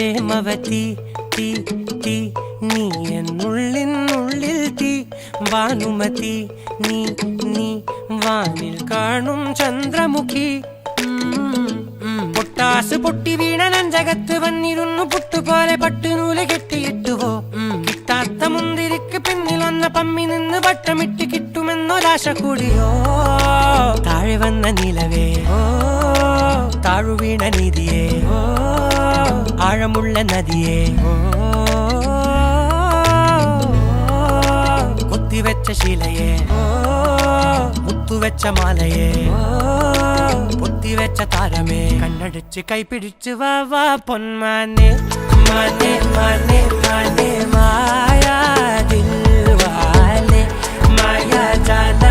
പ്രേമവതി തീ തീ നീ എന്നുള്ളിൽ തീ ഭാനുമതി നീ നീ വാനിൽ കാണും ചന്ദ്രമുഖി പൊട്ടാസ് പൊട്ടി വീണ നഞ്ചകത്ത് വന്നിരുന്നു പുട്ടുപോലെ പട്ടുനൂല് കെട്ടിയിട്ടുവോ കിട്ടാത്ത മുന്തിരിക്ക് പിന്നിൽ വന്ന പമ്മി നിന്ന് വട്ടമിട്ട് കിട്ടുമെന്നൊരാശ കൂടിയോ താഴെ വന്ന നിലവേ താഴു വീണ നിധിയേ ആഴമുള്ള നദിയേ കൊത്തിവെച്ച ശിലയേ മുത്തുവെച്ച മാലയേ പൊത്തിവെച്ച താരമേ കണ്ണടിച്ച് കൈപിടിച്ച് വാ വാ പൊന്മാനെ മാനെ മാനെ മാനെ മായാ ദിൽവാലെ മായാ ജാല